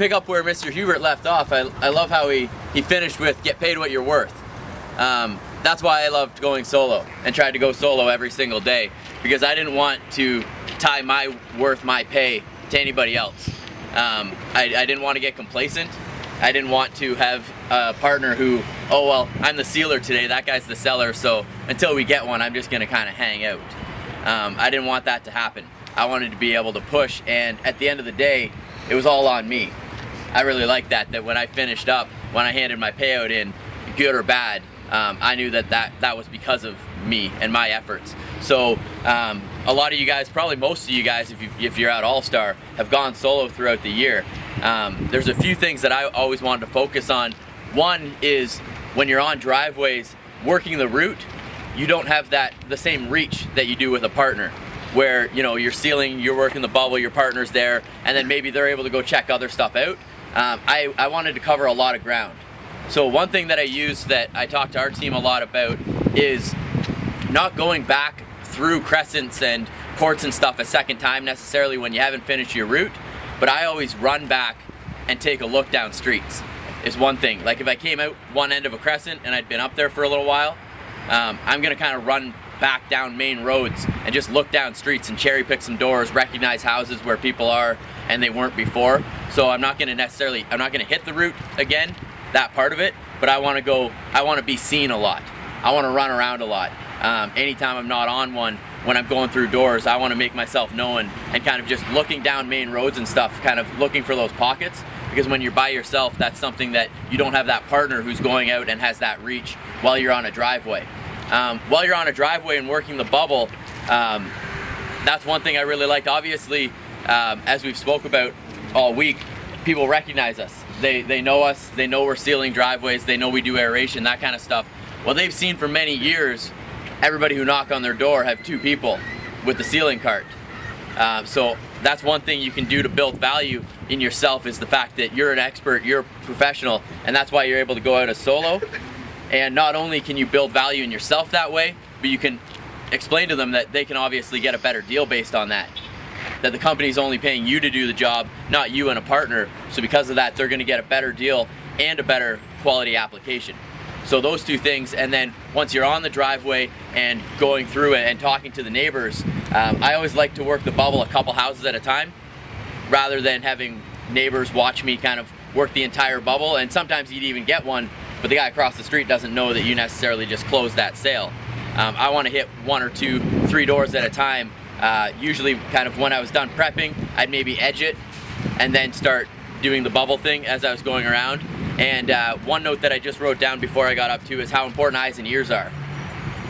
pick up where Mr. Hubert left off, I love how he finished with get paid what you're worth. That's why I loved going solo and tried to go solo every single day, because I didn't want to tie my worth, my pay to anybody else. I didn't want to get complacent. I didn't want to have a partner who, oh well, I'm the sealer today, that guy's the seller, so until we get one, I'm just going to kind of hang out. I didn't want that to happen. I wanted to be able to push, and at the end of the day, it was all on me. I really liked that when I finished up, when I handed my payout in, good or bad, I knew that was because of me and my efforts. So a lot of you guys, probably most of you guys, if you're at All-Star, have gone solo throughout the year. There's a few things that I always wanted to focus on. One is when you're on driveways working the route, you don't have the same reach that you do with a partner, where you're sealing, you're working the bubble, your partner's there, and then maybe they're able to go check other stuff out. I wanted to cover a lot of ground. So one thing that I use that I talk to our team a lot about is not going back through crescents and ports and stuff a second time necessarily when you haven't finished your route, but I always run back and take a look down streets is one thing. Like if I came out one end of a crescent and I'd been up there for a little while, I'm gonna kind of run back down main roads and just look down streets and cherry pick some doors, recognize houses where people are and they weren't before. So I'm not gonna hit the route again, that part of it, but I want to be seen a lot. I want to run around a lot. Anytime I'm not on one, when I'm going through doors, I want to make myself known and kind of just looking down main roads and stuff, kind of looking for those pockets, because when you're by yourself, that's something that you don't have that partner who's going out and has that reach while you're on a driveway. While you're on a driveway and working the bubble, that's one thing I really liked. Obviously, as we've spoke about all week, people recognize us. They know us, they know we're sealing driveways, they know we do aeration, that kind of stuff. Well, they've seen for many years, everybody who knock on their door have two people with the sealing cart. So that's one thing you can do to build value in yourself, is the fact that you're an expert, you're a professional, and that's why you're able to go out as solo. And not only can you build value in yourself that way, but you can explain to them that they can obviously get a better deal based on that. That the company's only paying you to do the job, not you and a partner. So because of that, they're gonna get a better deal and a better quality application. So those two things, and then once you're on the driveway and going through it and talking to the neighbors, I always like to work the bubble a couple houses at a time, rather than having neighbors watch me kind of work the entire bubble. And sometimes you'd even get one, but the guy across the street doesn't know that you necessarily just closed that sale. I want to hit 1 or 2, 3 doors at a time. Usually kind of when I was done prepping, I'd maybe edge it and then start doing the bubble thing as I was going around. And one note that I just wrote down before I got up to is how important eyes and ears are.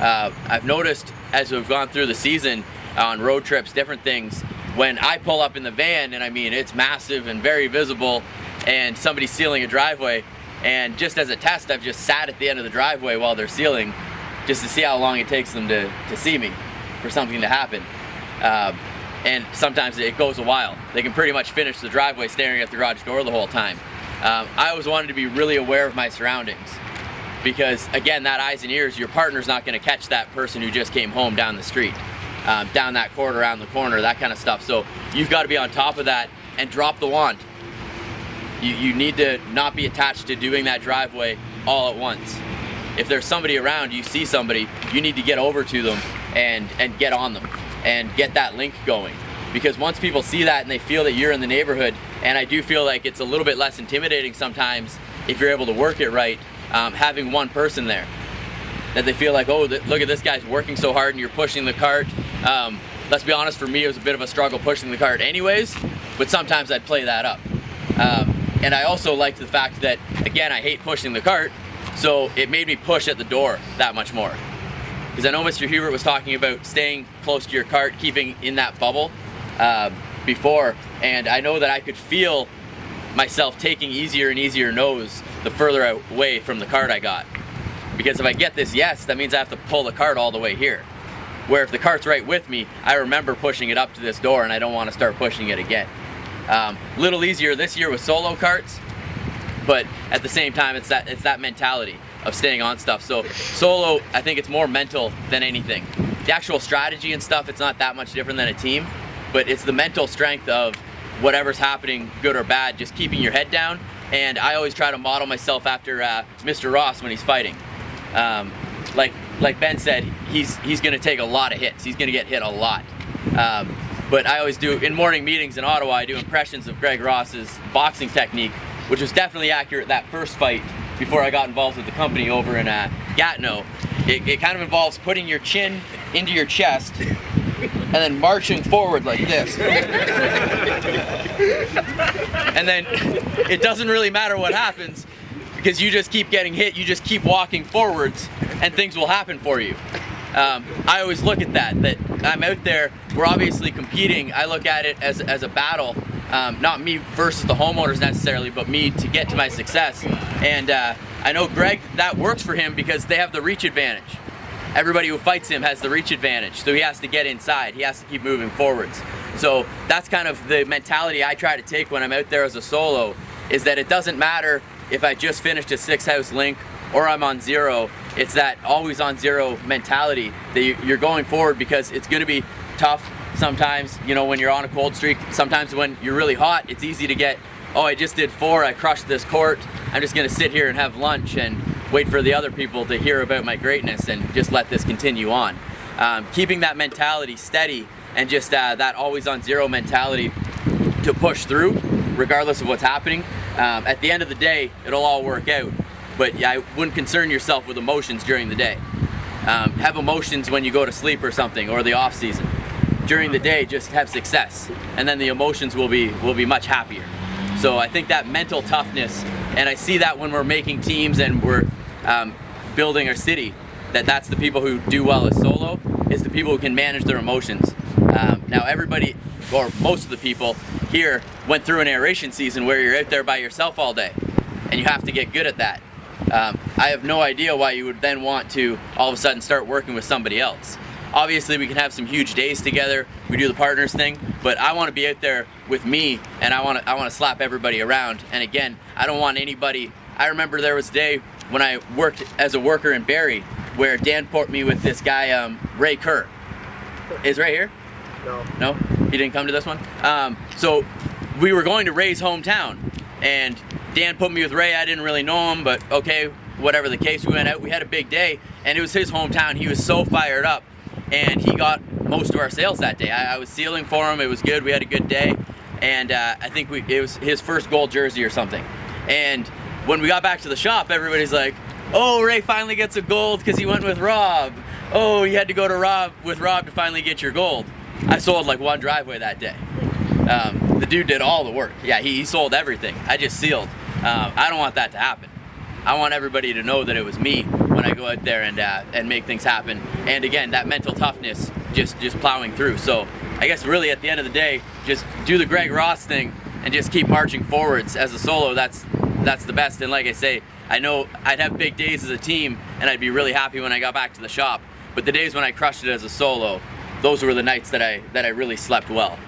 I've noticed as we've gone through the season on road trips, different things, when I pull up in the van, and I mean it's massive and very visible, and somebody's sealing a driveway, and just as a test, I've just sat at the end of the driveway while they're sealing, just to see how long it takes them to see me, for something to happen. And sometimes it goes a while. They can pretty much finish the driveway staring at the garage door the whole time. I always wanted to be really aware of my surroundings, because again, that eyes and ears, your partner's not going to catch that person who just came home down the street, down that court, around the corner, that kind of stuff. So you've got to be on top of that and drop the wand. You need to not be attached to doing that driveway all at once. If there's somebody around, you see somebody, you need to get over to them and get on them and get that link going. Because once people see that and they feel that you're in the neighborhood, and I do feel like it's a little bit less intimidating sometimes if you're able to work it right, having one person there. That they feel like, oh, look at this guy's working so hard and you're pushing the cart. Let's be honest, for me it was a bit of a struggle pushing the cart anyways, but sometimes I'd play that up. And I also liked the fact that, again, I hate pushing the cart, so it made me push at the door that much more. Because I know Mr. Hubert was talking about staying close to your cart, keeping in that bubble before, and I know that I could feel myself taking easier and easier no's the further away from the cart I got. Because if I get this yes, that means I have to pull the cart all the way here. Where if the cart's right with me, I remember pushing it up to this door and I don't want to start pushing it again. Little easier this year with solo carts, but at the same time, it's that mentality of staying on stuff. So solo, I think it's more mental than anything. The actual strategy and stuff, it's not that much different than a team, but it's the mental strength of whatever's happening, good or bad, just keeping your head down. And I always try to model myself after Mr. Ross when he's fighting. Like Ben said, he's going to take a lot of hits. He's going to get hit a lot. But I always do, in morning meetings in Ottawa, I do impressions of Greg Ross's boxing technique, which was definitely accurate that first fight before I got involved with the company over in Gatineau. It kind of involves putting your chin into your chest and then marching forward like this. And then it doesn't really matter what happens because you just keep getting hit, you just keep walking forwards and things will happen for you. I always look at that I'm out there, we're obviously competing. I look at it as a battle, not me versus the homeowners necessarily, but me to get to my success. And I know Greg, that works for him because they have the reach advantage. Everybody who fights him has the reach advantage, so he has to get inside, he has to keep moving forwards. So that's kind of the mentality I try to take when I'm out there as a solo, is that it doesn't matter if I just finished a 6-house link or I'm on zero. It's that always on zero mentality that you're going forward, because it's going to be tough sometimes, you know, when you're on a cold streak. Sometimes when you're really hot, it's easy to get, oh, I just did 4, I crushed this court, I'm just going to sit here and have lunch and wait for the other people to hear about my greatness and just let this continue on. Keeping that mentality steady and just that always on zero mentality to push through regardless of what's happening. At the end of the day, it'll all work out. But yeah, I wouldn't concern yourself with emotions during the day. Have emotions when you go to sleep or something, or the off season. During the day, just have success, and then the emotions will be much happier. So I think that mental toughness, and I see that when we're making teams and we're building our city, that's the people who do well as solo, is the people who can manage their emotions. Now everybody, or most of the people here, went through an aeration season where you're out there by yourself all day, and you have to get good at that. I have no idea why you would then want to all of a sudden start working with somebody else. Obviously we can have some huge days together, we do the partners thing, but I want to be out there with me, and I want to slap everybody around. And again, I don't want anybody. I remember there was a day when I worked as a worker in Barrie where Dan put me with this guy, Ray Kerr. Is Ray here? No? He didn't come to this one? So we were going to Ray's hometown, and Dan put me with Ray. I didn't really know him, but okay, whatever the case, we went out, we had a big day, and it was his hometown. He was so fired up, and he got most of our sales that day. I was sealing for him, it was good, we had a good day, and I think it was his first gold jersey or something. And when we got back to the shop, everybody's like, oh, Ray finally gets a gold because he went with Rob. Oh, you had to go to Rob to finally get your gold. I sold like one driveway that day. The dude did all the work. Yeah, he sold everything. I just sealed. I don't want that to happen. I want everybody to know that it was me when I go out there and make things happen. And again, that mental toughness, just plowing through. So I guess really at the end of the day, just do the Greg Ross thing and just keep marching forwards. As a solo, that's the best. And like I say, I know I'd have big days as a team and I'd be really happy when I got back to the shop. But the days when I crushed it as a solo, those were the nights that I really slept well.